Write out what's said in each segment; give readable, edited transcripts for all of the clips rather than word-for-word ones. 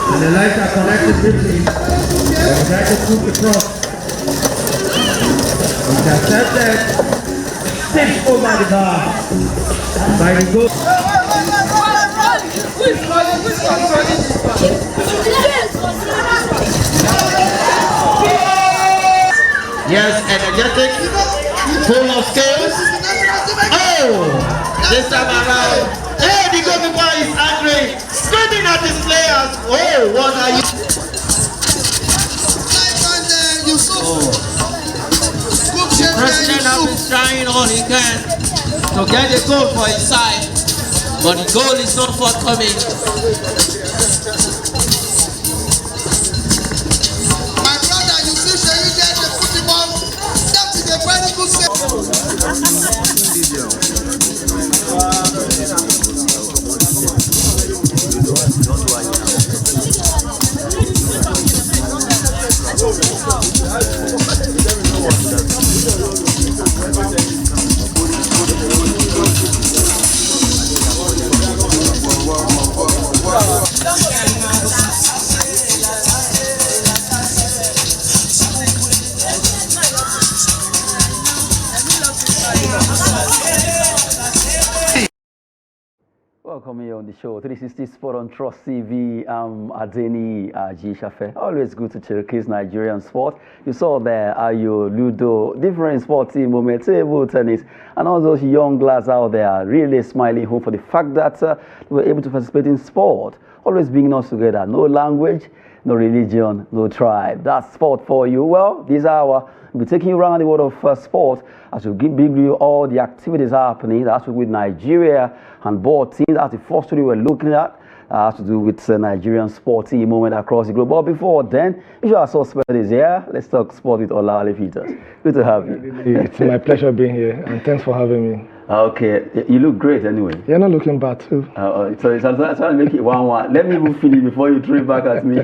And the lights are connected briefly. We'll try to scoop the cross. Intercepted. 6 over the bar. By the goal. Yes, energetic, full of skills. Oh, this time around. Hey, the goalkeeper is angry, screaming at his players. Oh, what are you? The president has been trying all he can to get a goal for his side, but the goal is not forthcoming. My brother, you see, you get the football. That is a very good set. Welcome here on the show, 360 Sport on Trust TV. I'm Adeni Shafe. Always good to showcase Nigerian sport. You saw there Ayo, Ludo, different sports team moments, table tennis, and all those young lads out there really smiling home for the fact that they were able to participate in sport. Always bringing us together. No language, no religion, no tribe. That's sport for you. Well, this hour, we'll be taking you around the world of sport as we give you all the activities happening. That's with Nigeria handball team. That's the first story we're looking at. Has to do with Nigerian sport team moment across the globe. But before then, if our suspect is here, let's talk sport with Olale Peters. Good to have you. It's my pleasure being here, and thanks for having me. Okay, you look great anyway. You're not looking bad too. So I'm trying to make it 1-1. Let me even feel it before you throw it back at me.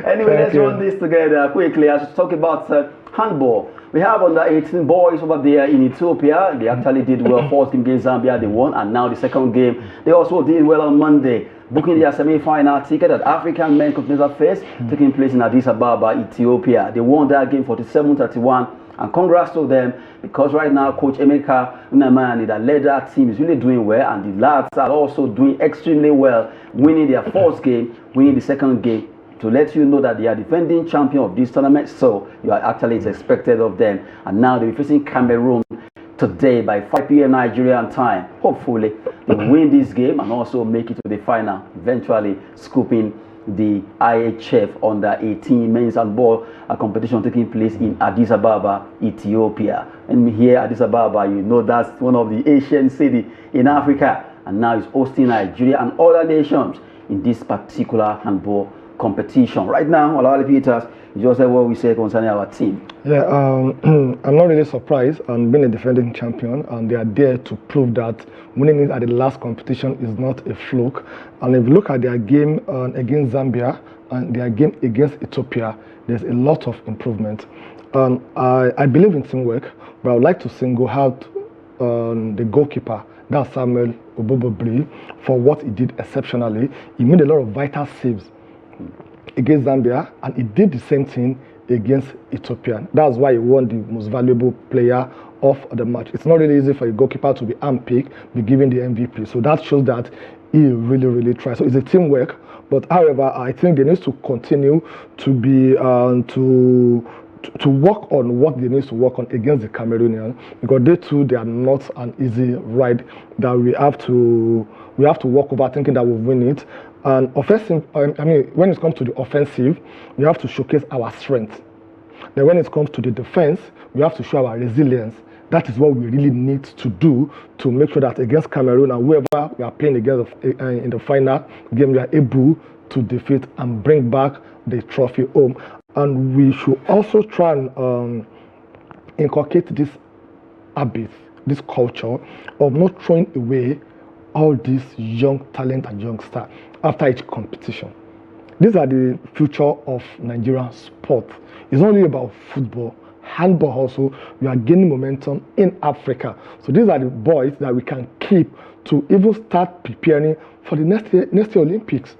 Anyway, let's run this together quickly. I should talk about handball. We have under 18 boys over there in Ethiopia. They actually did well. First game against Zambia, they won, and now the second game. They also did well on Monday, booking their semi-final ticket at African Men Continental Fest, taking place in Addis Ababa, Ethiopia. They won that game 47-31. And congrats to them, because right now Coach Emeka Unamani that led that team is really doing well, and the lads are also doing extremely well, winning their first game, winning the second game, to let you know that they are defending champion of this tournament. So you are actually expected of them, and now they'll be facing Cameroon today by 5 p.m. Nigerian time. Hopefully they will win this game and also make it to the final, eventually scooping the IHF under 18 men's handball competition taking place in Addis Ababa, Ethiopia. And here Addis Ababa, you know, that's one of the Asian cities in Africa, and now it's hosting Nigeria and other nations in this particular handball competition. Right now, Olawale Peters, you just said what we say concerning our team. Yeah, I'm not really surprised. I'm being a defending champion, and they are there to prove that winning it at the last competition is not a fluke. And if you look at their game against Zambia and their game against Ethiopia, there's a lot of improvement. I believe in teamwork, but I would like to single out the goalkeeper, that's Samuel Obobobri, for what he did exceptionally. He made a lot of vital saves against Zambia, and he did the same thing against Ethiopia. That's why he won the most valuable player of the match. It's not really easy for a goalkeeper to be handpicked, be given the MVP. So that shows that he really tried. So it's a teamwork. But however, I think they need to continue to be to work on what they need to work on against the Cameroonians, because they are not an easy ride that we have to walk over thinking that we'll win it. And offensive, when it comes to the offensive, we have to showcase our strength. Then when it comes to the defense, we have to show our resilience. That is what we really need to do to make sure that against Cameroon and whoever we are playing against in the final game, we are able to defeat and bring back the trophy home. And we should also try and inculcate this habit, this culture of not throwing away all these young talent and young stars after each competition. These are the future of Nigerian sport. It's not only about football, handball also. We are gaining momentum in Africa. So these are the boys that we can keep to even start preparing for the next year Olympics.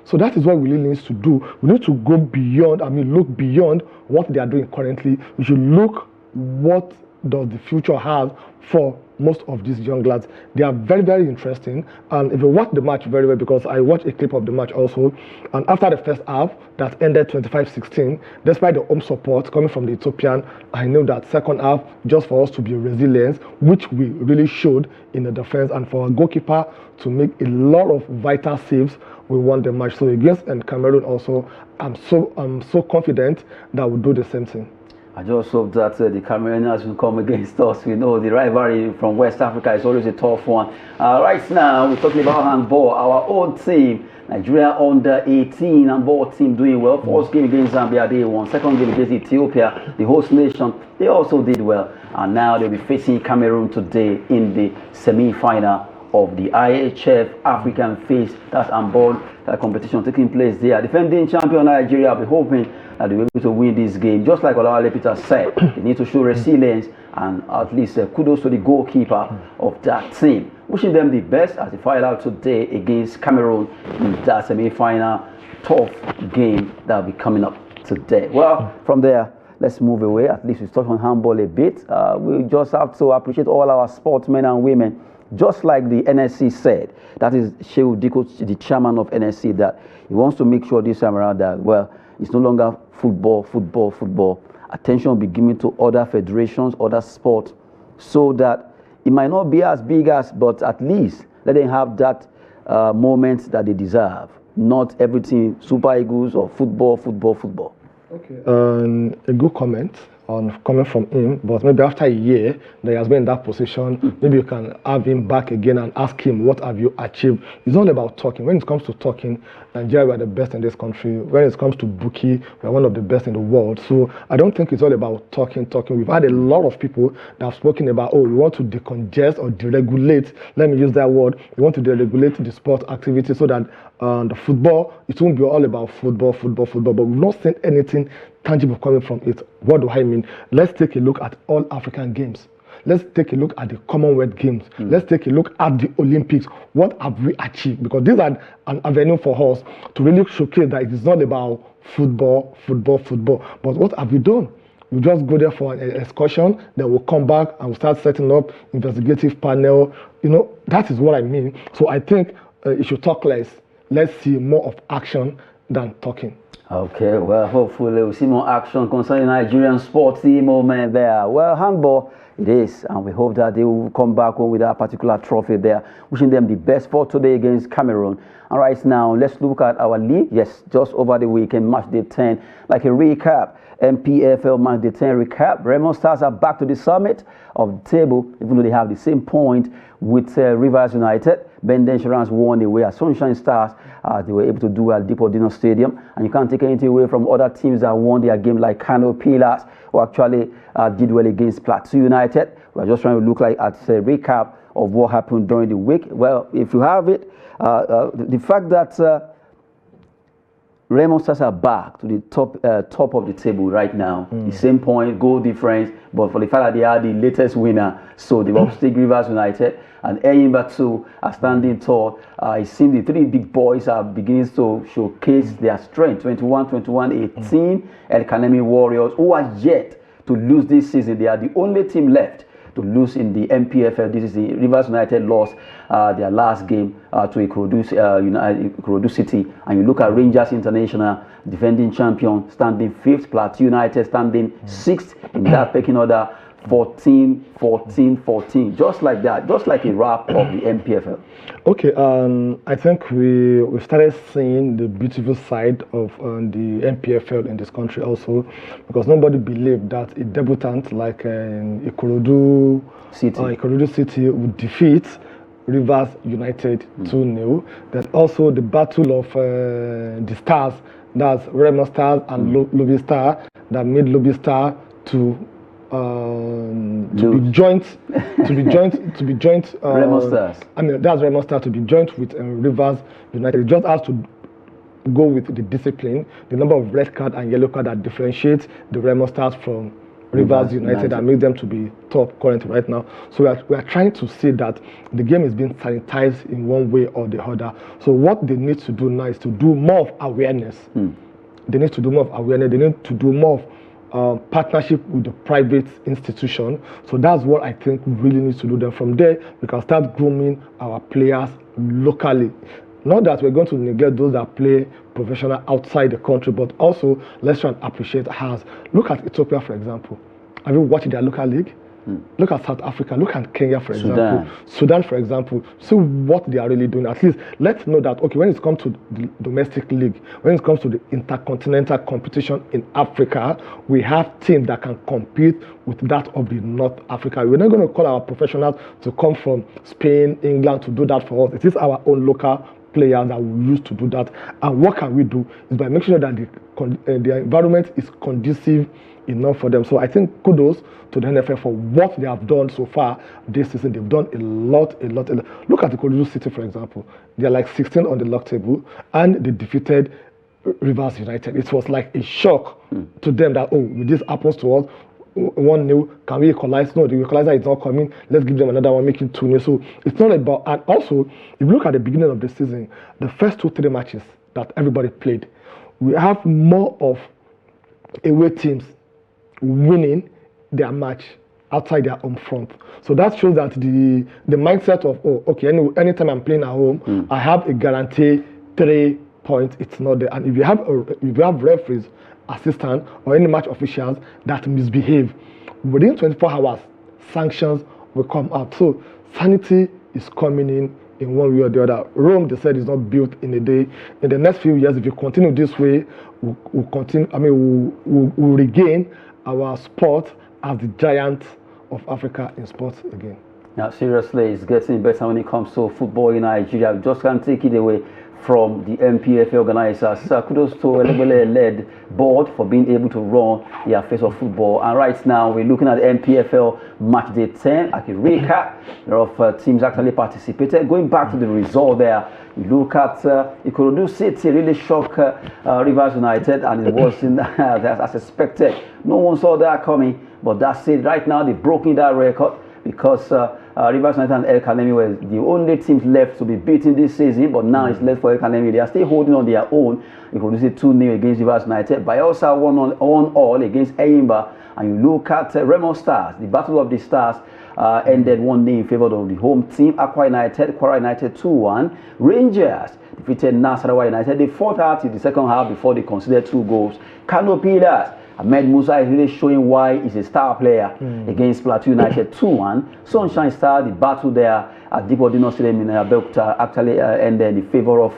So that is what we really need to do. We need to go beyond, look beyond what they are doing currently. We should look what does the future have for most of these young lads. They are very interesting. And if you watch the match very well, because I watched a clip of the match also, and after the first half that ended 25-16, despite the home support coming from the Ethiopian, I knew that second half, just for us to be resilient, which we really showed in the defense, and for our goalkeeper to make a lot of vital saves, we won the match. So against Cameroon also, I'm so confident that we'll do the same thing. I just hope that the Cameroonians will come against us. We know the rivalry from West Africa is always a tough one. Right now, we're talking about handball. Our old team, Nigeria under 18 handball team, doing well. First game against Zambia, they won. Second game against Ethiopia, the host nation, they also did well. And now they'll be facing Cameroon today in the semi-final of the IHF African Face, that's handball competition taking place there. Defending champion Nigeria will be hoping that they'll be able to win this game. Just like Olawale Peters said, they need to show resilience, and at least kudos to the goalkeeper of that team. Wishing them the best as they fight out today against Cameroon in that semi-final tough game that will be coming up today. Well, from there, let's move away. At least we touch on handball a bit. We just have to appreciate all our sportsmen and women. Just like the NSC said, that is Shehu Diko, the chairman of NSC, that he wants to make sure this time around that, well, it's no longer football. Attention will be given to other federations, other sports, so that it might not be as big as, but at least let them have that moment that they deserve. Not everything Super Eagles or football. Okay. A good comment coming from him, but maybe after a year that he has been in that position, maybe you can have him back again and ask him, what have you achieved? It's not about talking. When it comes to talking, Nigeria, we are the best in this country. When it comes to bookie, we are one of the best in the world. So I don't think it's all about talking. We've had a lot of people that have spoken about, we want to decongest or deregulate, let me use that word, we want to deregulate the sport activity so that the football, it won't be all about football, but we've not seen anything tangible coming from it. What do I mean? Let's take a look at all African games. Let's take a look at the Commonwealth Games. Let's take a look at the Olympics. What have we achieved? Because these are an avenue for us to really showcase that it is not about football. But what have we done? We just go there for an excursion, then we'll come back and we'll start setting up investigative panel. That is what I mean. So I think it should talk less. Let's see more of action than talking. Okay, well, hopefully we'll see more action concerning Nigerian sports team moment there. Well, handball it is, and we hope that they will come back home with that particular trophy there. Wishing them the best for today against Cameroon. And right now, let's look at our league. Yes, just over the weekend, match day 10, like a recap. MPFL match day 10 recap. Remo Stars are back to the summit of the table, even though they have the same point with Rivers United. Bende Insurance won away at Sunshine Stars. They were able to do at Deep Stadium. And you can't take anything away from other teams that won their game, like Kano Pillars, who actually did well against Plateau United. We're just trying to look like at a recap of what happened during the week. Well, if you have it, the fact that Raymond Stars are back to the top of the table right now. The same point, goal difference, but for the fact that they are the latest winner, so the upstate Rivers United and Enyimba too are standing tall. It seems the three big boys are beginning to showcase their strength. 21-18, El Kanemi Warriors, who are yet to lose this season. They are the only team left to lose in the MPFL. This is the Rivers United lost their last game to Ikorodu City. And you look at Rangers International, defending champion, standing 5th, Plateau United standing 6th in that pecking order, 14, just like that, just like a wrap of the MPFL. Okay, I think we started seeing the beautiful side of the MPFL in this country also, because nobody believed that a debutant like Ikorodu City would defeat Rivers United 2-0. Then also the battle of the Stars, that's Remo Stars and Lobby Star, that made Lobby Star to be joint. Remo Stars. I mean, that's Remo Stars to be joint with Rivers United. It just has to go with the discipline, the number of red card and yellow card that differentiates the Remo Stars from Rivers United and make them to be top currently right now. So we are trying to see that the game is being sanitized in one way or the other. So what they need to do now is to do more of awareness. They need to do more of awareness. They need to do more of partnership with the private institution. So that's what I think we really need to do. Then from there, we can start grooming our players locally. Not that we're going to neglect those that play professional outside the country, but also let's try and appreciate ours. Look at Ethiopia, for example. Have you watched their local league? Look at South Africa, look at Kenya, for example. Sudan, for example. See what they are really doing. At least let's know that, okay, when it comes to the domestic league, when it comes to the intercontinental competition in Africa, we have teams that can compete with that of the North Africa. We're not going to call our professionals to come from Spain, England to do that for us. It is our own local players that we use to do that. And what can we do is by making sure that the environment is conducive enough for them. So I think kudos to the NFL for what they have done so far this season. They've done a lot. Look at the Ikorodu City, for example. They're like 16 on the log table and they defeated Rivers United. It was like a shock to them that, oh, this happens to us. 1-0, can we equalize? No, the equalizer is not coming. Let's give them another one, making 2-0. So it's not about, and also, if you look at the beginning of the season, the first 2-3 matches that everybody played, we have more of away teams winning their match outside their home front. So that shows that the mindset of, oh, okay, anytime I'm playing at home, I have a guarantee 3 points. It's not there. And if you have referees, assistant or any match officials that misbehave, within 24 hours sanctions will come out. So sanity is coming in one way or the other. Rome, they said, is not built in a day. In the next few years, if you continue this way, we'll continue. I mean, we'll regain our spot as the giant of Africa in sports again. Now, seriously, it's getting better when it comes to football in Nigeria. We just can't take it away from the MPFA organizers. Kudos to Elegbele-led board for being able to run the affairs of football. And right now, we're looking at the MPFL match day 10. I can recap. A lot of teams actually participated. Going back to the result there, you look at Ikorodu City really shocked Rivers United, and it wasn't as expected. No one saw that coming, but that's it. Right now, they've broken that record because Rivers United and El Kanemi were the only teams left to be beaten this season, but now it's left for El Kanemi. They are still holding on their own. You could see 2-0 against Rivers United. Bayelsa won all against Enyimba. And you look at Remo Stars, the Battle of the Stars ended 1-0 in favor of the home team. Kwara United 2-1. Rangers defeated Nasarawa United. They fought out in the second half before they conceded 2 goals. Kano Pillars, Ahmed Musa is really showing why he's a star player against Plateau United 2-1. Sunshine Star, the battle there at Deep Stadium in Abeokuta actually ended in favor of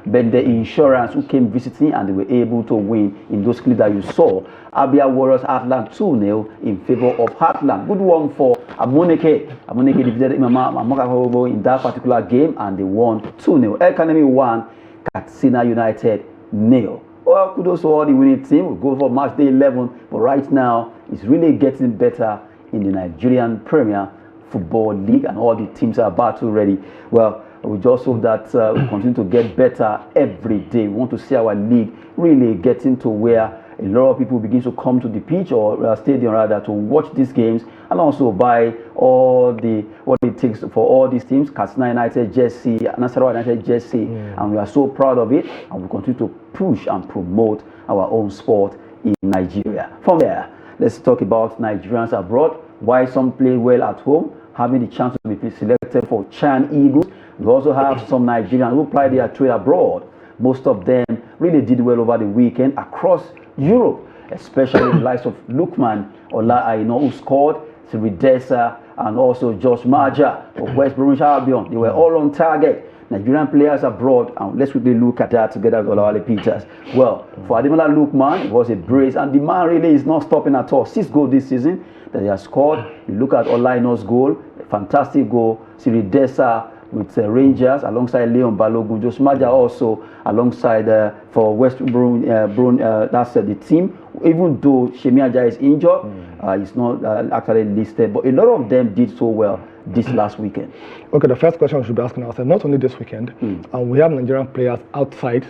Bende Insurance, who came visiting, and they were able to win in those clips that you saw. Abia Warriors Heartland 2-0 in favor of Heartland. Good one for Amuneke defeated Imama in that particular game, and they won 2-0. Academy won, Katsina United 0. Well, kudos to all the winning team. We'll go for match day 11, but right now it's really getting better in the Nigerian Premier Football League, and all the teams are battle ready. Well, we just hope that we continue to get better every day. We want to see our league really getting to where a lot of people begin to come to the pitch or stadium rather to watch these games, and also buy all the what it takes for all these teams. Katsina United jersey, Nasarawa United jersey, and we are so proud of it, and we continue to push and promote our own sport in Nigeria. From there, let's talk about Nigerians abroad. Why some play well at home, having the chance to be selected for Chan Eagles. We also have some Nigerians who play their trade abroad. Most of them really did well over the weekend across Europe, especially the likes of Lookman or Aina, who scored, Siridesa, and also Josh Maja of West Bromwich Albion. They were all on target. Nigerian players abroad, and let's quickly look at that together with Olawale Peters. Well, for Ademola Lookman, it was a brace, and the man really is not stopping at all. 6 goals this season that he has scored. You look at Olaino's goal, a fantastic goal. Siridesa with Rangers alongside Leon Balogun. Josh Maja also alongside for West Brom, that's the team. Even though Shemi Ajayi is injured, he's not actually listed, but a lot of them did so well this last weekend. Okay, the first question we should be asking ourselves, not only this weekend, and we have Nigerian players outside,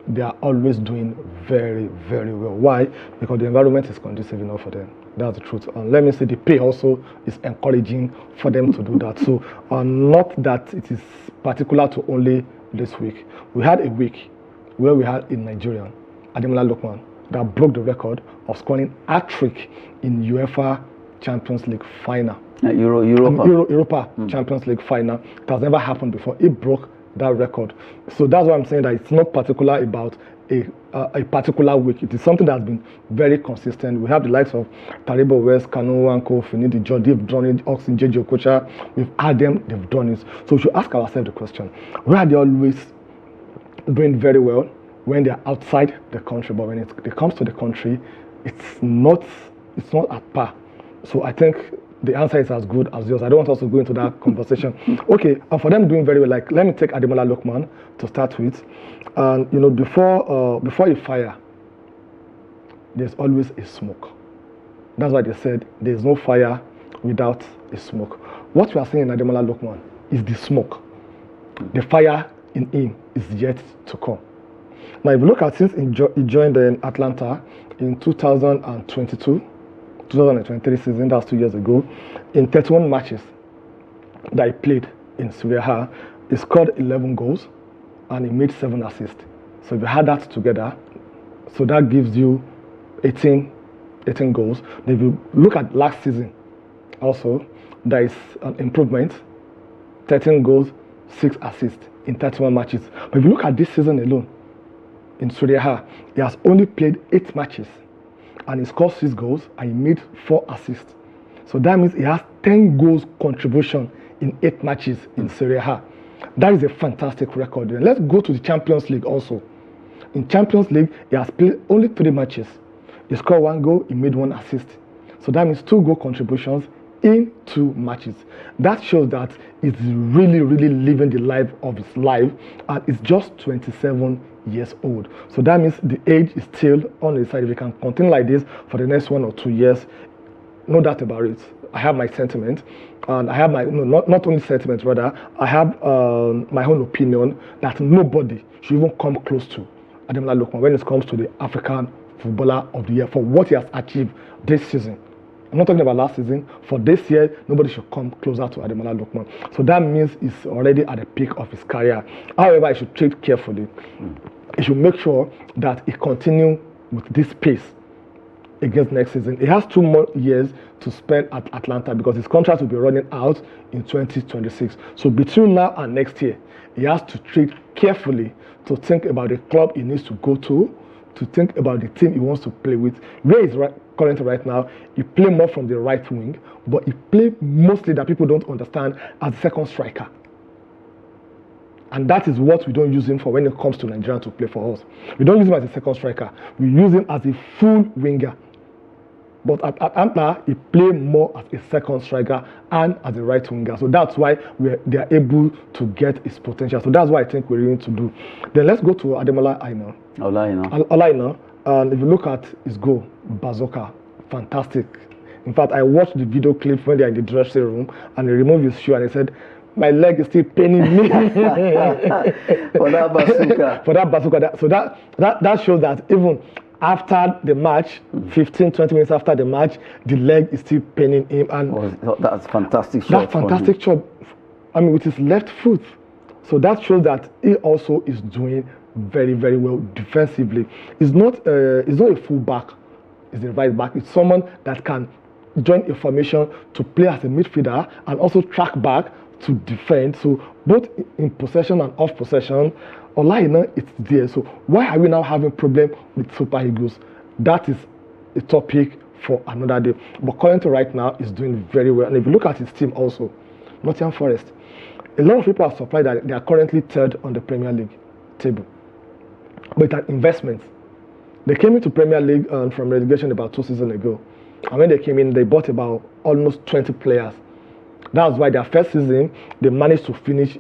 they are always doing very, very well. Why? Because the environment is conducive enough for them. That's the truth. And let me say the pay also is encouraging for them to do that. So not that it is particular to only this week. We had a week where we had a Nigerian, Ademola Lookman, that broke the record of scoring hat-trick in UEFA Champions League final. Europa Champions League final. It has never happened before. It broke that record. So that's why I'm saying that it's not particular about a particular week. It is something that's been very consistent. We have the likes of Taribo West, Kanu, Wanko, Finidi, John, they've done it, Oxen, Jejo, Kocha. We've had them, they've done it. So we should ask ourselves the question, where are they always doing very well when they're outside the country, but when it comes to the country, it's not at par. So I think the answer is as good as yours. I don't want us to go into that conversation. Okay, and for them doing very well, like let me take Ademola Lookman to start with. And before you fire, there's always a smoke. That's why they said there's no fire without a smoke. What we are seeing in Ademola Lookman is the smoke. The fire in him is yet to come. Now, if you look at since he joined Atlanta in 2023 season, that's 2 years ago, in 31 matches that he played in Serie A, he scored 11 goals and he made 7 assists. So if you add that together, so that gives you 18 goals. Then if you look at last season, also, there is an improvement, 13 goals, 6 assists in 31 matches. But if you look at this season alone, in Serie A, he has only played 8 matches and he scored 6 goals and he made 4 assists. So that means he has 10 goals contribution in 8 matches in Serie A. That is a fantastic record. And let's go to the Champions League also. In Champions League, he has played only 3 matches. He scored 1 goal, he made 1 assist. So that means 2 goal contributions in 2 matches. That shows that he's really, really living the life of his life, and it's just 27 years old. So that means the age is still on his side. If he can continue like this for the next 1 or 2 years, no doubt about it. I have my sentiment, and I have my not only sentiment, rather I have my own opinion that nobody should even come close to Ademola Lookman when it comes to the African Footballer of the Year for what he has achieved this season. I'm not talking about last season. For this year, nobody should come closer to Ademola Lookman. So that means he's already at the peak of his career. However, he should tread carefully. He should make sure that he continues with this pace against next season. He has 2 more years to spend at Atlanta because his contract will be running out in 2026. So between now and next year, he has to tread carefully to think about the club he needs to go to think about the team he wants to play with. Where he's currently right now, he play more from the right wing, but he play mostly that people don't understand as a second striker. And that is what we don't use him for when it comes to Nigeria to play for us. We don't use him as a second striker. We use him as a full winger. But at Atlanta, he played more as a second striker and as a right winger. So that's why they are able to get his potential. So that's what I think we're going to do. Then let's go to Ademola Aina. Olaina. And if you look at his goal, Bazooka, fantastic. In fact, I watched the video clip when they're in the dressing room and he removed his shoe and he said, my leg is still paining me. For that bazooka. For that bazooka. So that shows that even after the match, 15, 20 minutes after the match, the leg is still paining him. And that's fantastic shot. That fantastic shot, I mean, with his left foot. So that shows that he also is doing very, very well defensively. He's not a full-back, he's a right back. It's someone that can join a formation to play as a midfielder and also track back to defend. So both in possession and off possession, Olaina, it's there. So why are we now having problem with Super Eagles? That is a topic for another day. But currently right now, he's doing very well. And if you look at his team also, Nottingham Forest, a lot of people are surprised that they are currently third on the Premier League table. But an investment. They came into Premier League from relegation about 2 seasons ago. And when they came in, they bought about almost 20 players. That's why their first season, they managed to finish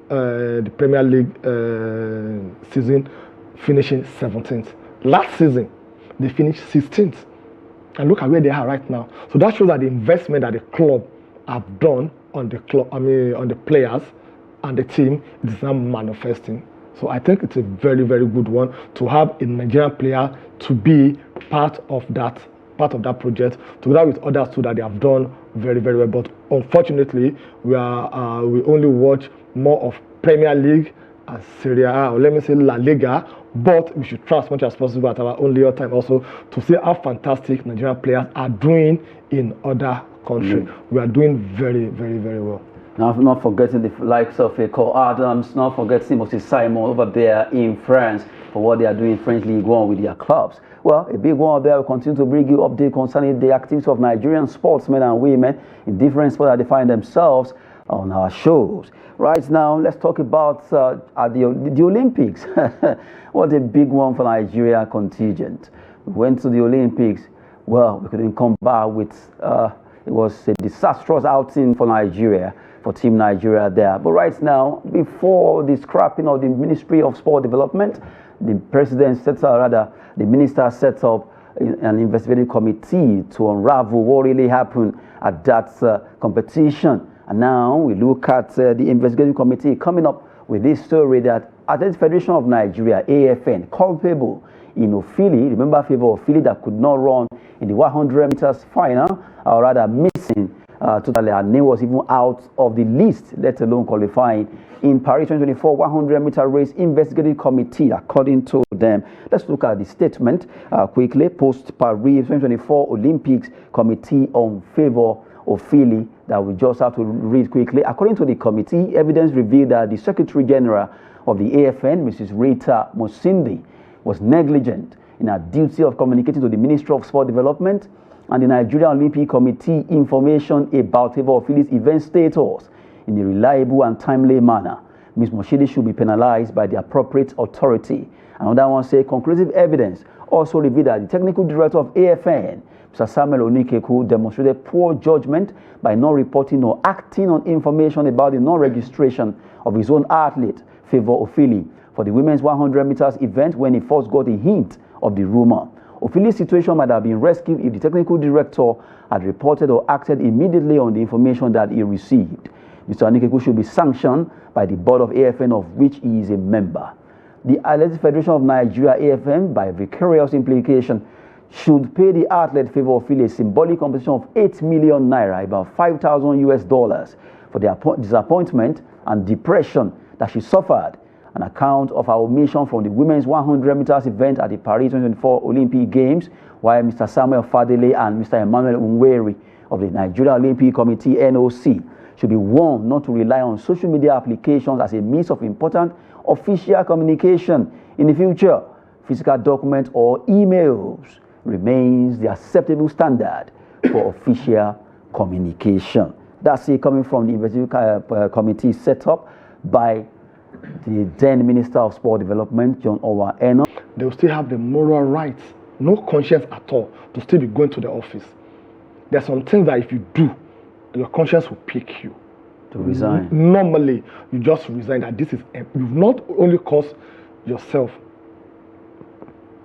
the Premier League season, finishing 17th. Last season, they finished 16th. And look at where they are right now. So that shows that the investment that the club have done on the club, on the players and the team, is now manifesting. So I think it's a very, very good one to have a Nigerian player to be part of that project, together with others too that they have done very, very well. But unfortunately, we only watch more of Premier League and Serie A, or let me say La Liga. But we should try as much as possible at our own leisure time also to see how fantastic Nigerian players are doing in other countries. We are doing very, very, very well. Now, not forgetting the likes of Cole Adams, not forgetting Moses Simon over there in France for what they are doing in French League One with their clubs. Well, a big one there will continue to bring you update concerning the activities of Nigerian sportsmen and women in different sports that they find themselves on our shows. Right now, let's talk about the Olympics. What a big one for Nigeria contingent. We went to the Olympics. Well, we couldn't come back with, it was a disastrous outing for Nigeria, for Team Nigeria there. But right now, before the scrapping of the Ministry of Sport Development, the president sets up, rather, the minister sets up an investigative committee to unravel what really happened at that competition. And now we look at the investigative committee coming up with this story that Athletics Federation of Nigeria, AFN, culpable in Ofili. Remember Favour Ofili that could not run in the 100 meters final, or rather missing totally. Her name was even out of the list, let alone qualifying in Paris 2024 100-meter race investigative committee, according to them. Let's look at the statement quickly. Post-Paris 2024 Olympics Committee on Favour Ofili that we just have to read quickly. According to the committee, evidence revealed that the Secretary General of the AFN, Mrs. Rita Mosindi, was negligent in her duty of communicating to the Ministry of Sport Development and the Nigerian Olympic Committee information about Favour Ofili's event status in a reliable and timely manner. Ms. Moshidi should be penalized by the appropriate authority. Another one says conclusive evidence also revealed that the technical director of AFN, Mr. Samuel Onikeku, demonstrated poor judgment by not reporting or acting on information about the non-registration of his own athlete, Favour Ofili, for the women's 100 meters event when he first got a hint of the rumor. Ofili's situation might have been rescued if the technical director had reported or acted immediately on the information that he received. Mr. Onikeku should be sanctioned by the board of AFN, of which he is a member. The Athletics Federation of Nigeria, AFN, by vicarious implication, should pay the athlete Favour Ofili a symbolic compensation of 8 million naira, about $5,000 for the disappointment and depression that she suffered on account of her omission from the women's 100 meters event at the Paris 2024 Olympic Games, while Mr. Samuel Fadele and Mr. Emmanuel Unweri of the Nigeria Olympic Committee, NOC, should be warned not to rely on social media applications as a means of important official communication in the future. Physical documents or emails remains the acceptable standard for official communication. That's it, coming from the investigative committee set up by the then Minister of Sport Development, John Owa Eno. They will still have the moral right no conscience at all to still be going to the office. There are some things that if you do, your conscience will pick you. To resign. Normally, you just resign. That this is, you've not only caused yourself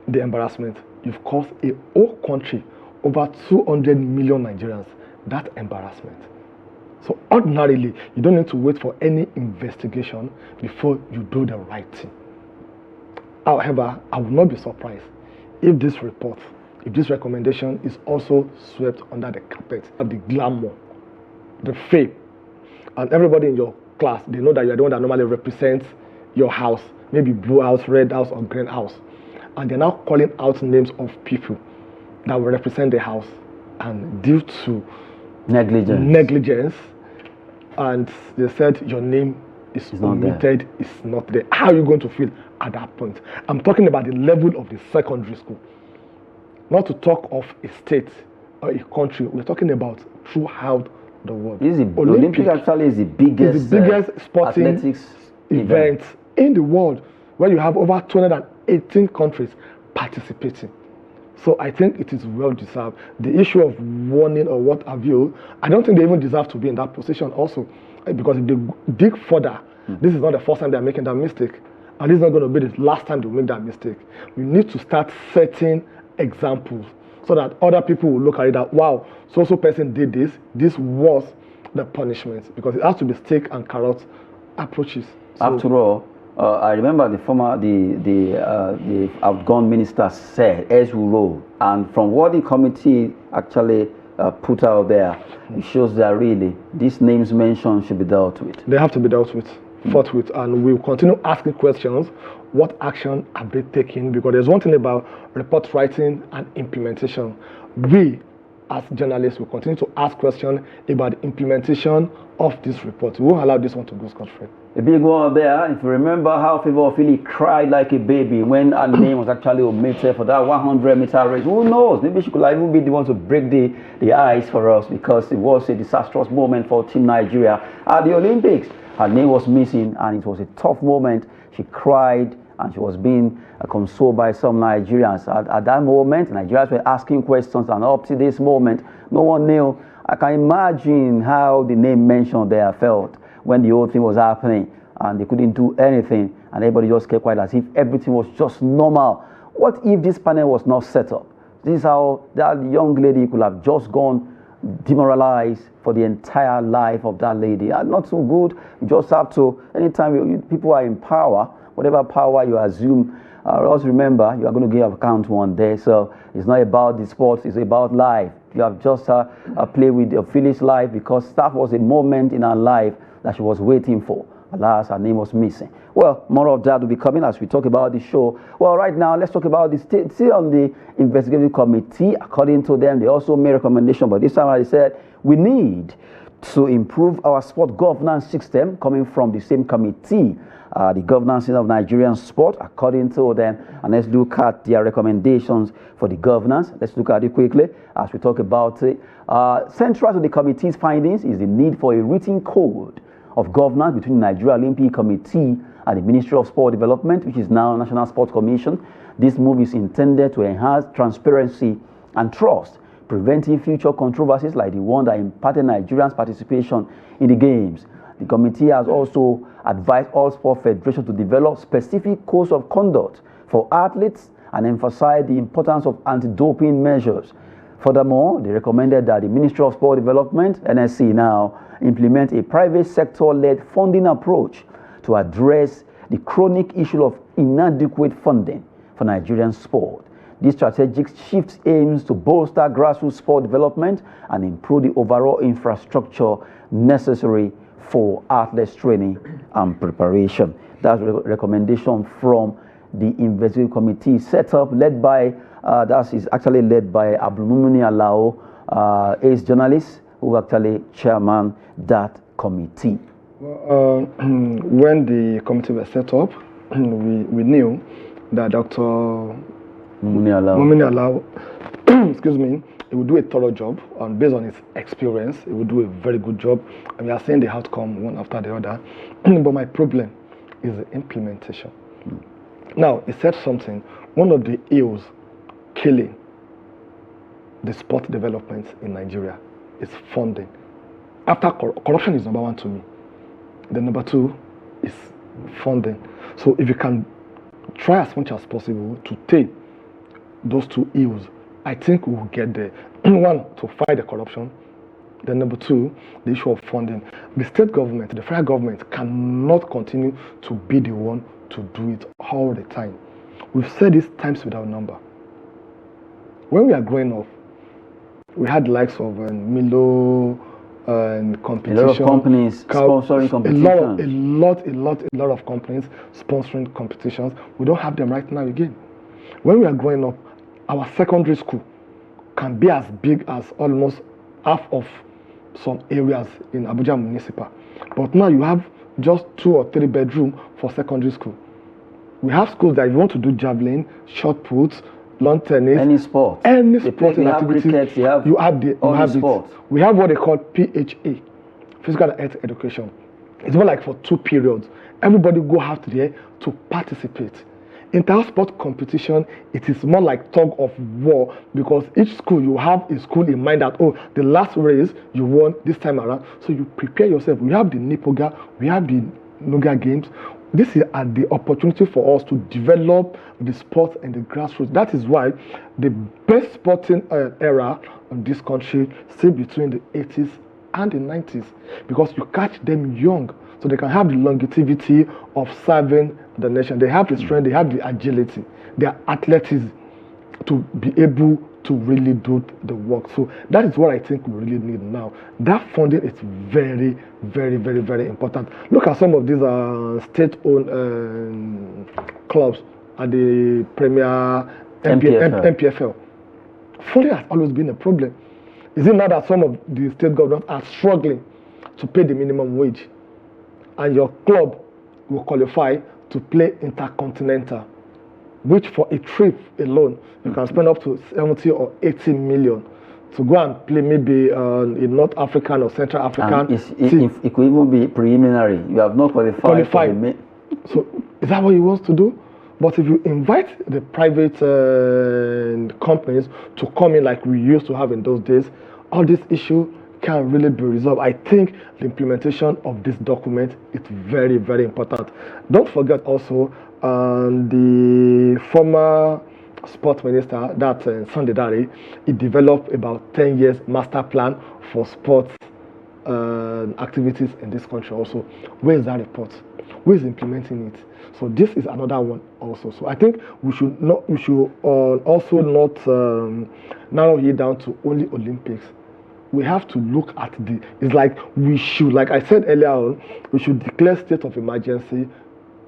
the embarrassment, you've caused a whole country, over 200 million Nigerians, that embarrassment. So ordinarily, you don't need to wait for any investigation before you do the right thing. However, I will not be surprised if this report, if this recommendation is also swept under the carpet. The glamour, the fame, and everybody in your class, they know that you are the one that normally represents your house, maybe blue house, red house, or green house. And they're now calling out names of people that will represent the house, and due to negligence, and they said your name is omitted, is not there. How are you going to feel at that point? I'm talking about the level of the secondary school, not to talk of a state or a country. We're talking about throughout the world. Olympic actually is the biggest sporting athletics event in the world, where you have over 218 countries participating. So I think it is well deserved. The issue of warning or what have you, I don't think they even deserve to be in that position also, because if they dig further, this is not the first time they're making that mistake, and this is not going to be the last time they'll make that mistake. We need to start setting examples so that other people will look at it that, wow, so person did this, this was the punishment, because it has to be stick and carrot approaches. So, after all, I remember the outgone minister said, as we roll, and from what the committee actually put out there, it shows that really these names mentioned should be dealt with. They have to be dealt with, forthwith, and we'll continue asking questions. What action have they taken? Because there's one thing about report writing and implementation. We, as journalists, will continue to ask questions about the implementation of this report. We won't allow this one to go scot-free. A big one there. If you remember how Ofili cried like a baby when her name was actually omitted for that 100-meter race. Who knows? Maybe she could even be the one to break the ice for us, because it was a disastrous moment for Team Nigeria at the Olympics. Her name was missing, and it was a tough moment. She cried, and she was being consoled by some Nigerians. At that moment, Nigerians were asking questions, and up to this moment, no one knew. I can imagine how the name mentioned there felt when the whole thing was happening, and they couldn't do anything, and everybody just kept quiet as if everything was just normal. What if this panel was not set up? This is how that young lady could have just gone demoralized for the entire life of that lady. And not so good. You just have to, anytime people are in power, whatever power you assume, also remember you are going to give account one day. So it's not about the sports, it's about life. You have just played with Ofili's life, because that was a moment in her life that she was waiting for. Alas, her name was missing. Well, more of that will be coming as we talk about the show. Well, right now, let's talk about the state. See, on the investigative committee, according to them, they also made a recommendation, but this time they said we need to improve our sport governance system, coming from the same committee, the governance of Nigerian sport, according to them. And let's look at their recommendations for the governance. Let's look at it quickly as we talk about it. Central to the committee's findings is the need for a written code of governance between the Nigeria Olympic Committee and the Ministry of Sport Development, which is now National Sports Commission. This move is intended to enhance transparency and trust, preventing future controversies like the one that impacted Nigerians' participation in the Games. The committee has also advised all sport federations to develop specific codes of conduct for athletes and emphasize the importance of anti-doping measures. Furthermore, they recommended that the Ministry of Sport Development, NSC now, implement a private sector-led funding approach to address the chronic issue of inadequate funding for Nigerian sport. This strategic shift aims to bolster grassroots sport development and improve the overall infrastructure necessary for athletes training and preparation. That's a recommendation from the investigative committee set up, led by, that is actually led by Abdulmumini Alao, ace journalist, who actually chairman that committee. Well, when the committee was set up, we knew that Dr. Mumini Alao, excuse me, he would do a thorough job, and based on his experience, he would do a very good job, and we are seeing the outcome one after the other. But my problem is the implementation. Now, he said something, one of the ills killing the sport development in Nigeria is funding. After corruption is number one to me. The number two is funding. So if you can try as much as possible to take those two ills, I think we will get there. One, to fight the corruption. Then number two, the issue of funding. The state government, the federal government cannot continue to be the one to do it all the time. We've said this times without number. When we are growing up, we had the likes of Milo and competition. A lot of companies sponsoring competitions. A lot of companies sponsoring competitions. We don't have them right now again. When we are growing up, our secondary school can be as big as almost half of some areas in Abuja Municipal. But now you have just 2 or 3 bedrooms for secondary school. We have schools that if you want to do javelin, shot put, lawn tennis, any sport, sporting activity, cricket, you have it. We have what they call PHA, physical and health education. It's more like for 2 periods. Everybody go out there to participate. Inter-sport competition, it is more like tug of war, because each school, you have a school in mind that, oh, the last race you won this time around, so you prepare yourself. We have the Nipoga, we have the Noga games. This is the opportunity for us to develop the sports and the grassroots. That is why the best sporting era of this country still between the 80s and the 90s, because you catch them young, so they can have the longevity of serving the nation. They have the strength, they have the agility, their athleticism to be able to really do the work. So that is what I think we really need now. That funding is very, very, very, very important. Look at some of these state-owned clubs at the Premier MPFL. Funding has always been a problem. Is it not that some of the state governments are struggling to pay the minimum wage, and your club will qualify to play intercontinental, which for a trip alone you can spend up to 70 or 80 million to go and play maybe in North African or Central African. It could even be preliminary. You have not qualified. So is that what he wants to do? But if you invite the private companies to come in like we used to have in those days, all this issue can really be resolved. I think the implementation of this document is very, very important. Don't forget also the former sports minister, that Sunday Dare, he developed about 10 years master plan for sports activities in this country also. Where is that report? Who is implementing it? So this is another one also. So I think we should also not narrow it down to only Olympics. We have to look at it's like we should, like I said earlier on, we should declare state of emergency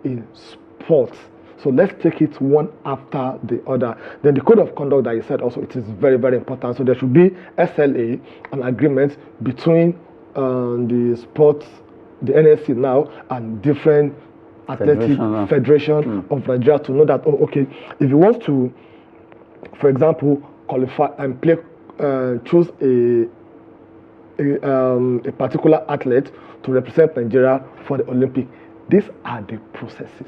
in sports. So let's take it one after the other. Then the code of conduct that you said also, it is very, very important. So there should be SLA, an agreement between the sports, the NSC now, and different athletic federation of Nigeria to know that, oh, okay, if you want to, for example, qualify and play, choose a particular athlete to represent Nigeria for the Olympic. These are the processes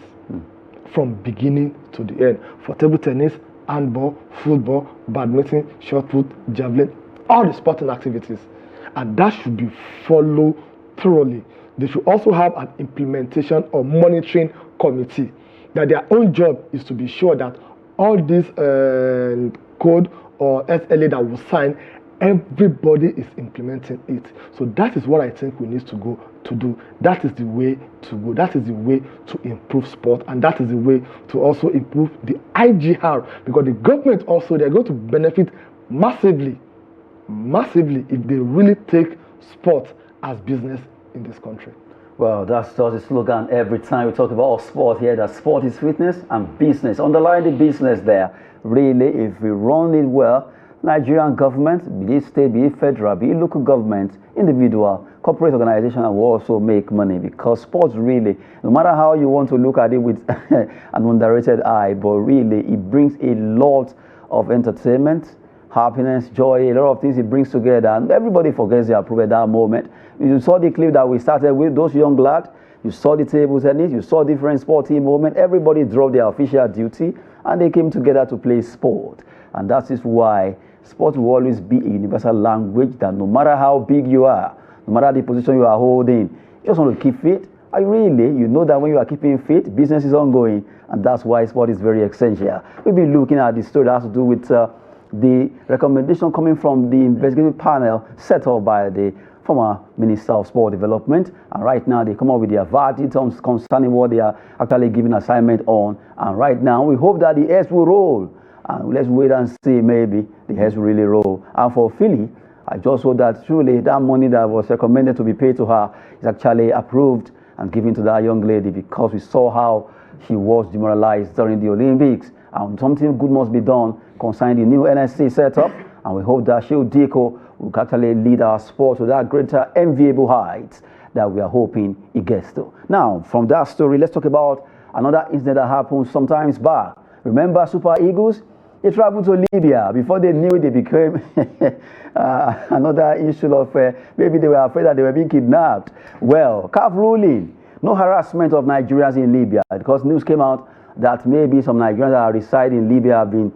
from beginning to the end. For table tennis, handball, football, badminton, shot put, javelin, all the sporting activities. And that should be followed thoroughly. They should also have an implementation or monitoring committee, that their own job is to be sure that all this code or SLA that was signed, everybody is implementing it. So that is what I think we need to go to do. That is the way to go. That is the way to improve sport, and that is the way to also improve the IGR, because the government also, they're going to benefit massively if they really take sport as business in this country. Well, that's just the slogan every time we talk about sport here, that sport is fitness and business. Underline the business there. Really, if we run it well, Nigerian government, be it state, be it federal, be it local government, individual, corporate organization will also make money, because sports really, no matter how you want to look at it with an underrated eye, but really it brings a lot of entertainment, happiness, joy, a lot of things it brings together, and everybody forgets their approval at that moment. You saw the clip that we started with, those young lads, you saw the table tennis, you saw different sporting moment, everybody dropped their official duty and they came together to play sport. And that is why sport will always be a universal language that no matter how big you are, no matter the position you are holding, you just want to keep fit. And really, you know that when you are keeping fit, business is ongoing, and that's why sport is very essential. We'll be looking at the story that has to do with the recommendation coming from the investigative panel set up by the former Minister of Sport Development, and right now they come up with their verdict concerning what they are actually giving assignment on. And right now we hope that the heads will roll, and let's wait and see, maybe the heads will really roll. And for Ofili, I just hope that truly that money that was recommended to be paid to her is actually approved and given to that young lady, because we saw how she was demoralized during the Olympics, and something good must be done concerning the new NSC setup, and we hope that Shehu Diko will actually lead our sport to that greater enviable heights that we are hoping it gets to. Now, from that story, let's talk about another incident that happened sometimes back. Remember Super Eagles? They traveled to Libya. Before they knew it, they became another issue of maybe they were afraid that they were being kidnapped. Well, CAF ruling, no harassment of Nigerians in Libya, because news came out that maybe some Nigerians that reside in Libya have been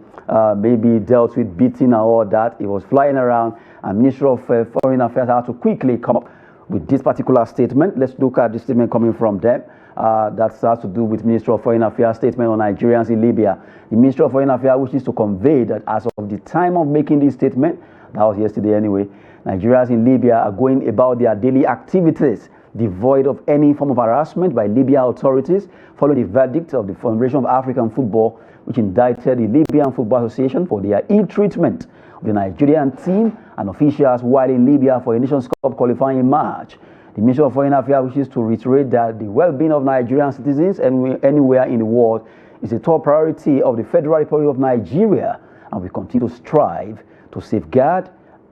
maybe dealt with beating and all that. It was flying around, and Ministry of Foreign Affairs had to quickly come up with this particular statement. Let's look at the statement coming from them. That has to do with Ministry of Foreign Affairs statement on Nigerians in Libya. The Ministry of Foreign Affairs wishes to convey that as of the time of making this statement, that was yesterday anyway, Nigerians in Libya are going about their daily activities devoid of any form of harassment by Libyan authorities, following the verdict of the Federation of African Football, which indicted the Libyan Football Association for their ill treatment of the Nigerian team and officials while in Libya for a Nations Cup qualifying in March. The Ministry of Foreign Affairs wishes to reiterate that the well-being of Nigerian citizens anywhere in the world is a top priority of the Federal Republic of Nigeria, and we continue to strive to safeguard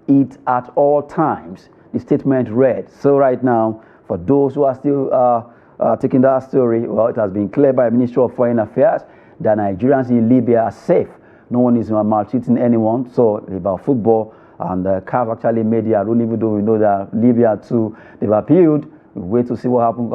it at all times. The statement read. So right now, for those who are still taking that story, well, it has been cleared by the Ministry of Foreign Affairs that Nigerians in Libya are safe. No one is maltreating anyone. So about football, and CAF actually made their ruling, even though we know that Libya too, they've appealed. We wait to see what happens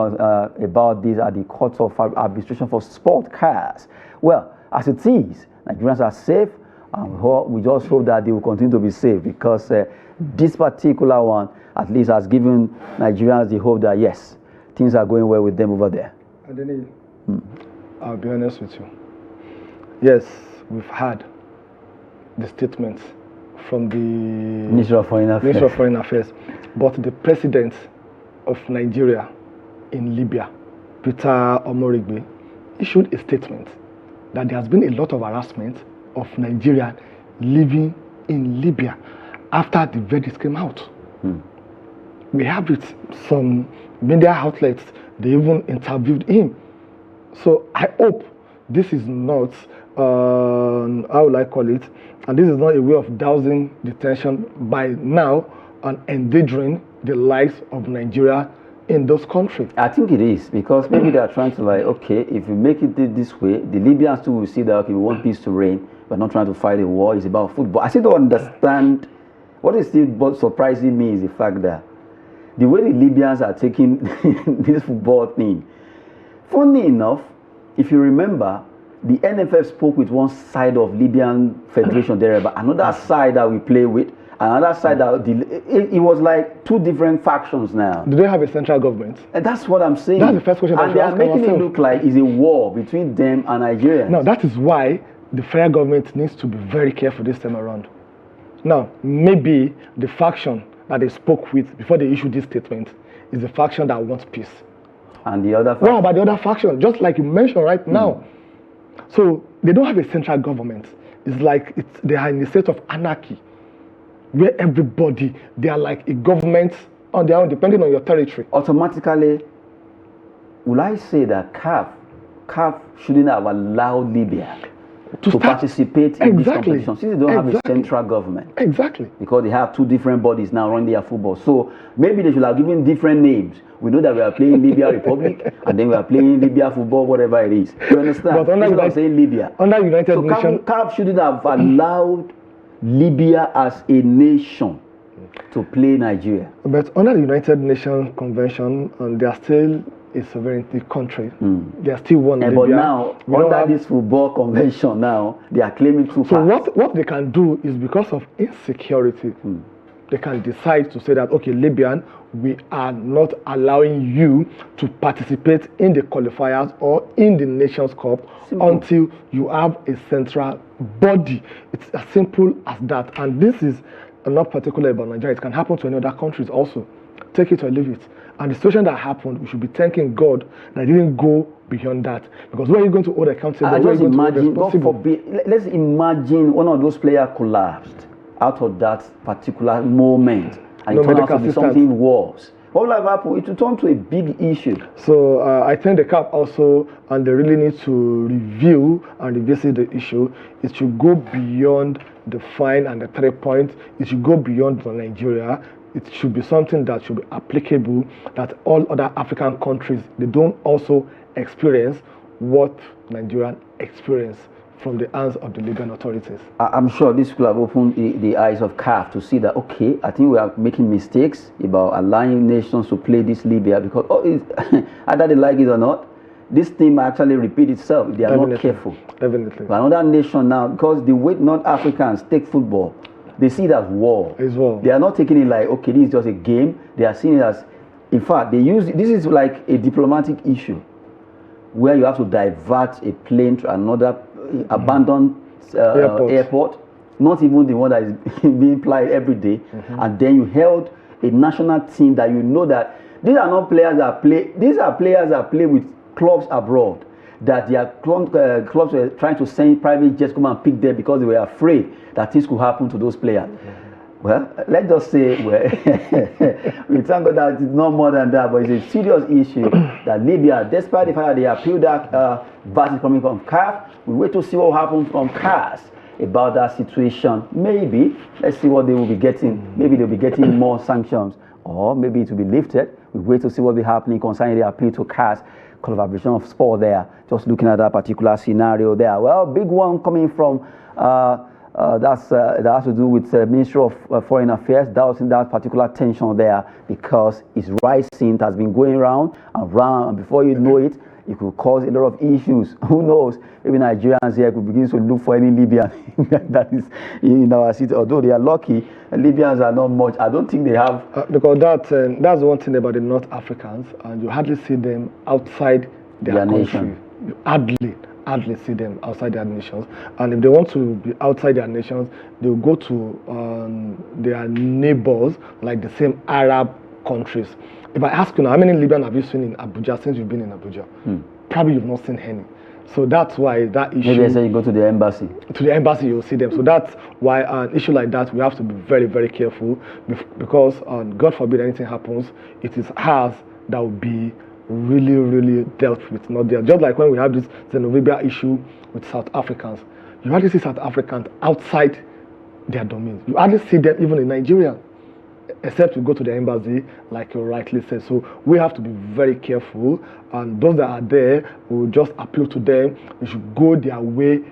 about this at the Court of Arbitration for Sport CAS. Well, as it is, Nigerians are safe, and we just hope that they will continue to be safe, because this particular one at least has given Nigerians the hope that yes, things are going well with them over there. Adeni, I'll be honest with you. Yes, we've had the statements from the Ministry of Foreign Affairs, but the president of Nigeria in Libya, Peter Omorigbe, issued a statement that there has been a lot of harassment of Nigerians living in Libya after the verdict came out. We have it, some media outlets, they even interviewed him. So I hope this is not, how will I call it, and this is not a way of dousing the tension by now and endangering the lives of Nigeria in those countries. I think it is, because maybe they are trying to like, okay, if we make it this way, the Libyans too will see that, okay, we want peace to reign. We're not trying to fight a war, it's about football. I still don't understand. What is still surprising me is the fact that the way the Libyans are taking this football thing. Funny enough, if you remember, the NFF spoke with one side of Libyan Federation there, but another side that we play with, another side that it was like two different factions now. Do they have a central government? And that's what I'm saying. That's the first question. And they are making it look like it's a war between them and Nigeria. No, that is why the federal government needs to be very careful this time around. Now, maybe the faction that they spoke with before they issued this statement is the faction that wants peace. And the other faction? What about the other faction? Just like you mentioned right now. So they don't have a central government. It's like they are in a state of anarchy, where everybody, they are like a government on their own, depending on your territory. Automatically, will I say that CAF shouldn't have allowed Libya to participate in this competition, since they don't have a central government? Exactly. Because they have two different bodies now running their football. So maybe they should have given different names. We know that we are playing Libya Republic, and then we are playing Libya football, whatever it is. You understand? But under I'm saying Libya. Under United Nations, CAF shouldn't have allowed Libya as a nation to play Nigeria. But under the United Nations Convention, they are still a sovereignty country. They are still one. But now, under this football convention, now they are claiming two So parts. what they can do is, because of insecurity, they can decide to say that, okay, Libyan, we are not allowing you to participate in the qualifiers or in the Nations Cup until you have a central body. It's as simple as that. And this is not particular about Nigeria. It can happen to any other countries also. Take it or leave it. And the situation that happened, we should be thanking God that it didn't go beyond that. Because where are you going to hold accountable? I just imagine, God responsible? forbid, let's imagine one of those players collapsed out of that particular moment, and No it turned out to medical be assistance. something worse. What will have happened? It will turn to a big issue. So I think the CAF also, and they really need to review and revisit the issue. It should go beyond the fine and the 3 points. It should go beyond Nigeria. It should be something that should be applicable, that all other African countries, they don't also experience what Nigerian experience from the hands of the Libyan authorities. I'm sure this could have opened the eyes of CAF to see that, okay, I think we are making mistakes about allowing nations to play this Libya, because either they like it or not, this thing might actually repeat itself if they are not careful. Definitely. But another nation now, because the way North Africans take football, they see it as war. It's war. They are not taking it like, okay, this is just a game. They are seeing it as, in fact, this is like a diplomatic issue where you have to divert a plane to another abandoned airport, not even the one that is being plied every day, and then you held a national team that you know that these are not players that play, these are players that play with clubs abroad, that their clubs were trying to send private jets come and pick them because they were afraid that things could happen to those players. Well, let's just say, well, we thank God that it's not more than that, but it's a serious issue that Libya, despite the fact that they appealed that verdict coming from CAF, we wait to see what will happen from CAF about that situation. Maybe, let's see what they will be getting. Maybe they'll be getting more sanctions, or maybe it will be lifted. We wait to see what will be happening concerning the appeal to CAF, collaboration of sport there, just looking at that particular scenario there. Well, big one coming from that has to do with the Ministry of Foreign Affairs. That was in that particular tension there, because it's rising. It has been going round and round, and before you know it, it could cause a lot of issues. Who knows? Maybe Nigerians here could begin to look for any Libyan that is in our city. Although they are lucky, Libyans are not much. I don't think they have. Because that's one thing about the North Africans, and you hardly see them outside their country. Nation. You hardly see them outside their nations. And if they want to be outside their nations, they'll go to their neighbors, like the same Arab countries. If I ask you now, how many Libyans have you seen in Abuja since you've been in Abuja? Probably you've not seen any. So that's why that issue... Maybe I say you go to the embassy. To the embassy, you'll see them. So that's why an issue like that, we have to be very, very careful, because God forbid anything happens, it is ours that will be really, really dealt with, not there. Just like when we have this xenophobia issue with South Africans. You hardly see South Africans outside their domains. You hardly see them even in Nigeria, except you go to the embassy, like you rightly said. So we have to be very careful, and those that are there, we will just appeal to them. They should go their way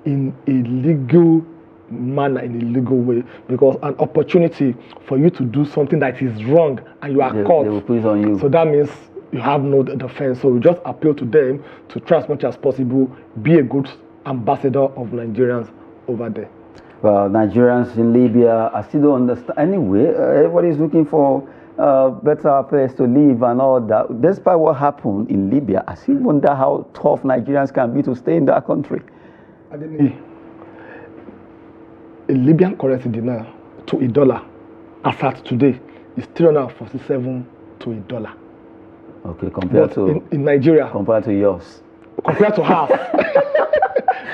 in a legal manner, in a legal way, because an opportunity for you to do something that is wrong and you are caught, they will put it on you. So that means you have no defense. So we just appeal to them to try as much as possible, be a good ambassador of Nigerians over there. Well, Nigerians in Libya, I still don't understand. Anyway, everybody's looking for better place to live and all that. Despite what happened in Libya, I still wonder how tough Nigerians can be to stay in that country. A Libyan currency dinar to $1, as at today, is 347 to $1. Okay, compared to in Nigeria, compared to yours, compared to half.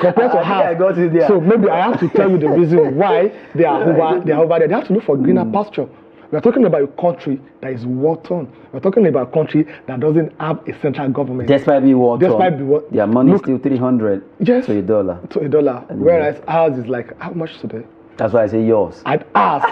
Compared to half. I got it there. So maybe I have to tell you the reason why they are over there. They have to look for greener pasture. We are talking about a country that is war-torn. We are talking about a country that doesn't have a central government. Despite being war-torn, their money is still 300 yes, to $1. To $1. Whereas ours is like, how much today? That's why I say yours. I'd ask.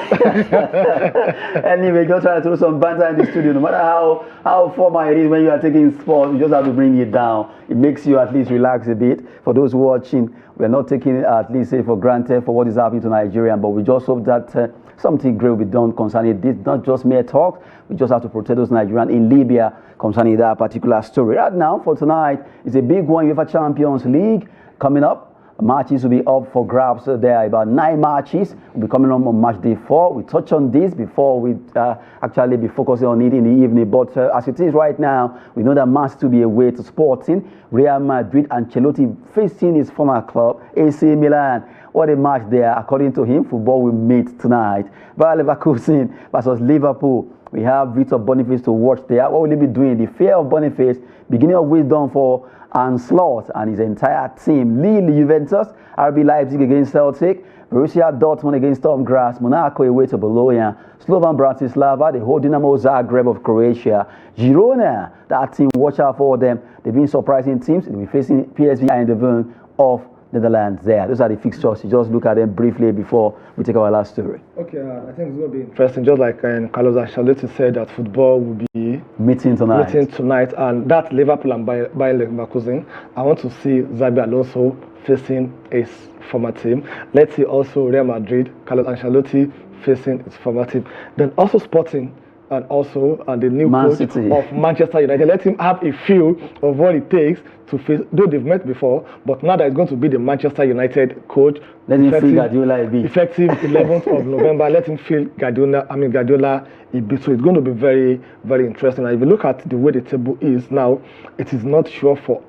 Anyway, just try to throw some banter in the studio. No matter how formal it is when you are taking sports, you just have to bring it down. It makes you at least relax a bit. For those watching, we are not taking it at least say for granted for what is happening to Nigeria, but we just hope that something great will be done concerning this. Not just mere talk. We just have to protect those Nigerians in Libya concerning that particular story. Right now, for tonight, it's a big one. UEFA Champions League coming up. Matches will be up for grabs. There are about 9 matches will be coming on match day 4. We touch on this before we actually be focusing on it in the evening. But as it is right now, we know that match to be away to Sporting. Real Madrid and Ancelotti facing his former club, AC Milan. What a match there. According to him, football will meet tonight. Bayer Leverkusen versus Liverpool. We have Victor Boniface to watch there. What will he be doing? The fear of Boniface, beginning of wisdom for Slot and his entire team. Lille, Juventus, RB Leipzig against Celtic, Borussia Dortmund against Sturm Graz, Monaco away to Bologna, Slovan Bratislava, the whole Dinamo Zagreb of Croatia, Girona, that team, watch out for them. They've been surprising teams. They'll be facing PSV Eindhoven of Netherlands there. Those are the fixtures. You just look at them briefly before we take our last story. Okay, I think it's going to be interesting. Just like Carlos Ancelotti said that football will be meeting tonight, and that Liverpool and Bayer Leverkusen. I want to see Xabi Alonso facing his former team. Let's see also Real Madrid, Carlos Ancelotti facing his former team. Then also Sporting and also the new coach of Manchester United. Let him have a feel of what it takes to face, though they've met before, but now that it's going to be the Manchester United coach. Let him feel Guardiola a bit. Effective 11th of November. Let him feel Guardiola a bit. So it's going to be very, very interesting. And if you look at the way the table is now, it is not sure for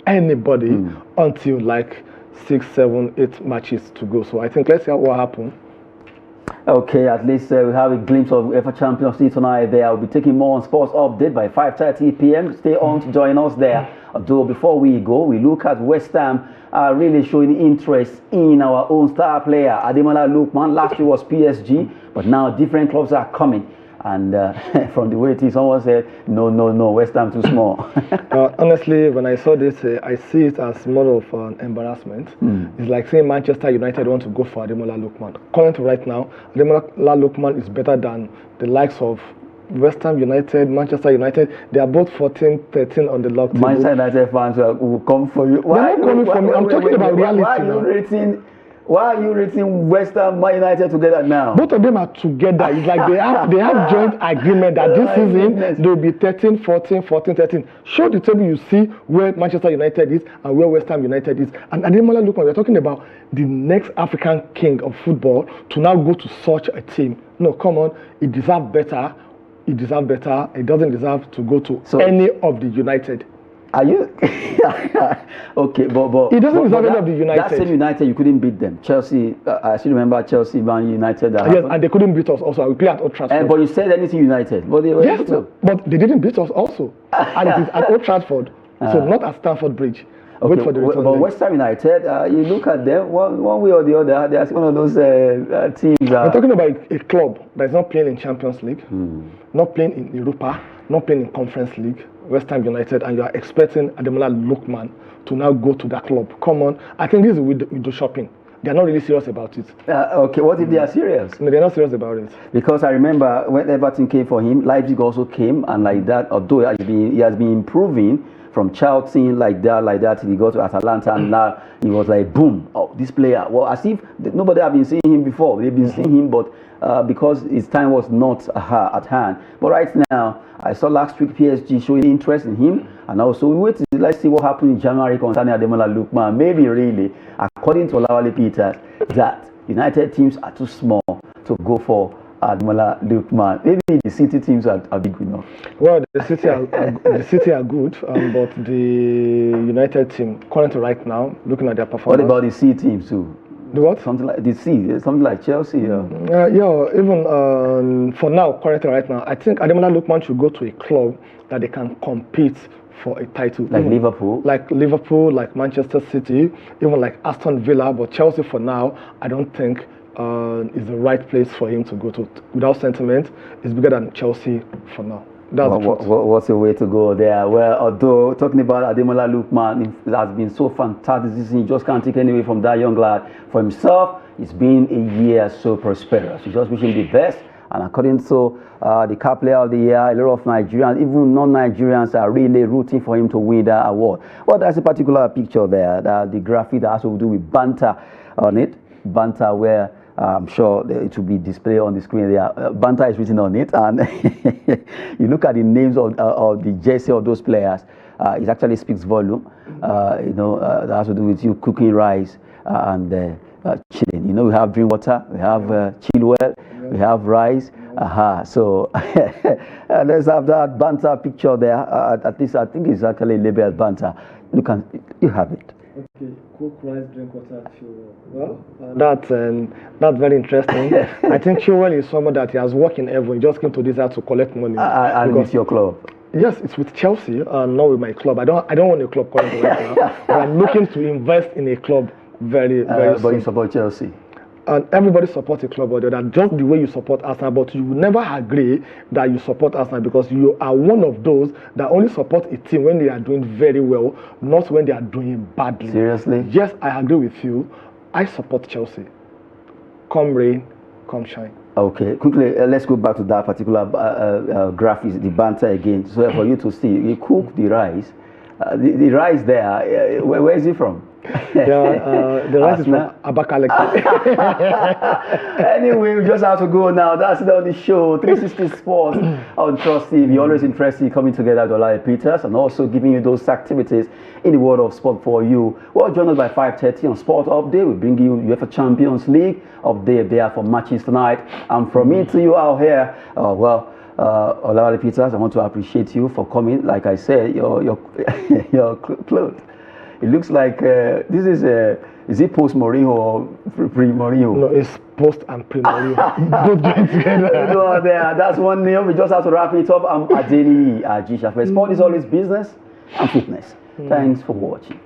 anybody until like 6, 7, 8 matches to go. So I think let's see what happens. Okay, at least we have a glimpse of UEFA Champions League tonight there. I'll be taking more on Sports Update by 5:30 p.m. Stay on to join us there. Although before we go, we look at West Ham really showing interest in our own star player, Ademola Lookman. Last year was PSG, but now different clubs are coming. And from the way it is, someone said, no, West Ham too small. Honestly, when I saw this, I see it as more of an embarrassment. It's like saying Manchester United want to go for Ademola Lookman. Currently right now, Ademola Lookman is better than the likes of West Ham United, Manchester United. They are both 14, 13 on the log table. Manchester United fans will come for you. Why are you coming for me? I'm talking about reality. Why are you rating West Ham Man United together now? Both of them are together. It's like they have joint agreement that this season they'll be 13, 14, 14, 13. Show the table, you see where Manchester United is and where West Ham United is. And Ademola Lookman, we're talking about the next African king of football to now go to such a team. No, come on, he deserves better. He deserves better. He doesn't deserve to go to any of the United. Are you okay? But he doesn't deserve any of the United. That same United, you couldn't beat them. Chelsea, I still remember Chelsea, Man United. Yes, and they couldn't beat us. Also, we play at Old Trafford. But you said anything United, but they were able to. But they didn't beat us also, and it is at Old Trafford, so not at Stamford Bridge. Okay, wait for the return. But West Ham United, you look at them one way or the other. They are one of those teams. We're talking about a club that is not playing in Champions League, not playing in Europa, not playing in Conference League. West Ham United, and you are expecting Ademola Lookman to now go to that club. Come on, I think this is window shopping. They are not really serious about it. Okay, what if they are serious? No, they're not serious about it. Because I remember when Everton came for him, Leipzig also came, and like that, although he has been improving from Chelsea like that, he got to Atalanta, and now he was like, boom, oh, this player. Well, as if nobody had been seeing him before. They've been seeing him, but because his time was not at hand. But right now, I saw last week PSG showing interest in him, and also let's see what happened in January concerning Ademola Lookman. Maybe really, according to Olawale Peters, that United teams are too small to go for Ademola Lookman. Maybe the City teams are big enough. Well, the City are good, but the United team, currently right now, looking at their performance. What about the C teams too? The what? Something like the C, something like Chelsea. Even for now, currently right now, I think Ademola Lookman should go to a club that they can compete for a title. Like Liverpool? Like Liverpool, like Manchester City, even like Aston Villa. But Chelsea for now, I don't think is the right place for him to go to. Without sentiment, it's bigger than Chelsea for now. That's the truth. What's the way to go there? Well, although talking about Ademola Lookman, it has been so fantastic this season, you just can't take any away from that young lad. For himself, it's been a year so prosperous. You just wish him the best. And according to the Car Player of the Year, a lot of Nigerians, even non-Nigerians, are really rooting for him to win that award. Well, there's a particular picture there, the graphic that has to do with banter on it. Banter where I'm sure it will be displayed on the screen there. Banter is written on it, and you look at the names of the jersey of those players. It actually speaks volume. That has to do with you cooking rice and chilling. You know, we have drink water, we have chillwell, we have rice. So let's have that banter picture there. At least I think it's actually labeled banter. You have it. Okay, cook rice, drink water, chillwell. Well, that's very interesting. I think chillwell is someone that he has worked in heaven. He just came to this house to collect money. And with your club? Yes, it's with Chelsea, not with my club. I don't own a club currently right now, but I'm looking to invest in a club very soon. But you support Chelsea? And everybody supports a club or the other, just the way you support Arsenal, but you will never agree that you support Arsenal because you are one of those that only support a team when they are doing very well, not when they are doing badly. Seriously? Yes, I agree with you. I support Chelsea. Come rain, come shine. Okay, quickly, let's go back to that particular graphic, the banter again. So for you to see, you cook the rice. The rice there, where is it from? The rice is from Abakaliki. Anyway, we just have to go now. That's it on the show. 360 Sports on Trust TV. Always interested in coming together with Olaya Peters and also giving you those activities in the world of sport for you. Well, join us by 5:30 on Sport Update. We bring you UEFA Champions League update there for matches tonight. And from me to you out here, Olaya Peters, I want to appreciate you for coming. Like I said, your clothes. It looks like this is it post Mourinho or pre Mourinho? No, it's post and pre Mourinho. Both joined together. That's one name. We just have to wrap it up. I'm Adeni Ajisha. Sport is always business and fitness. Thanks for watching.